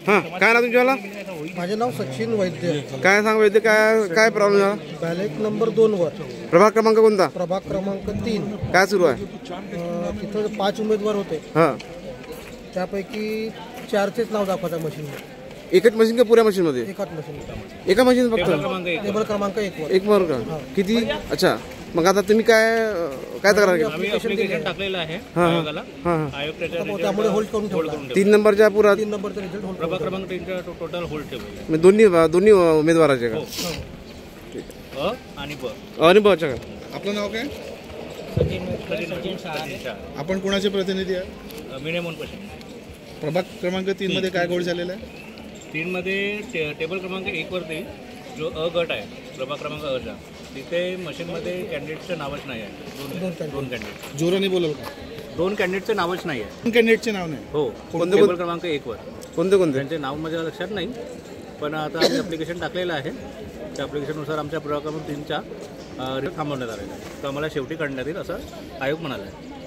हां, काय ना तुमच्याला? माझे नाव सचिन वैद्य. काय सांग वैद्य, काय काय प्रॉब्लेम झाला? बॅलेट नंबर 2 वर. प्रभाग क्रमांक कोणता? प्रभाग क्रमांक 3. काय सुरू आहे? तिथं 5 उमेदवार होते. हां, त्यापैकी 4चेच नाव दाखवता मशीन. एकच मशीन का पुऱ्या मशीन मध्ये? एकाच मशीन. एका मशीन फक्त? टेबल क्रमांक 1 वर. एक वर का? किती? अच्छा, मग आता तुम्ही काय तक्रार केली? आम्ही ऍप्लिकेशन टाकलेलं आहे हां आयोगाला. हां, आयोग त्याच्या त्यामुळे होल्ड करून ठेवला. 3 नंबरच्या पुरा 3 नंबरचा रिझल्ट होल्ड. प्रभाग क्रमांक 3चा टोटल होल्ड ठेवलेला म्हणजे दोन्ही उमेदवाराचे का? अ आणि ब. आणि बचा का? आपलं नाव काय? सचिन शहा. आपण कोणाचे प्रतिनिधी आहे? Minimum question. प्रभाग क्रमांक 3 मध्ये काय घोळ झालेला आहे? 3 मध्ये टेबल क्रमांक 1 वरती जो अ गट आहे प्रभाग क्रमांक अचा, तिथे मशीनमध्ये कॅन्डिडेटचं नावच नाही आहे. दोन कॅन्डिडेट. जोराने बोलल का? 2 कॅन्डिडेटचं नावच नाही आहे. कॅन्डिडेटचे नाव नाही. हो, टेबल क्रमांक 1 वर. कोणते? त्यांचे नाव माझ्या लक्षात नाही, पण आता आम्ही ॲप्लिकेशन टाकलेलं आहे. त्या ॲप्लिकेशननुसार आमच्या प्रभाग क्रमांक 3चा रिझल्ट थांबवण्यात आलेला आहे. तर आम्हाला शेवटी काढण्यात येईल असं आयोग म्हणाला आहे.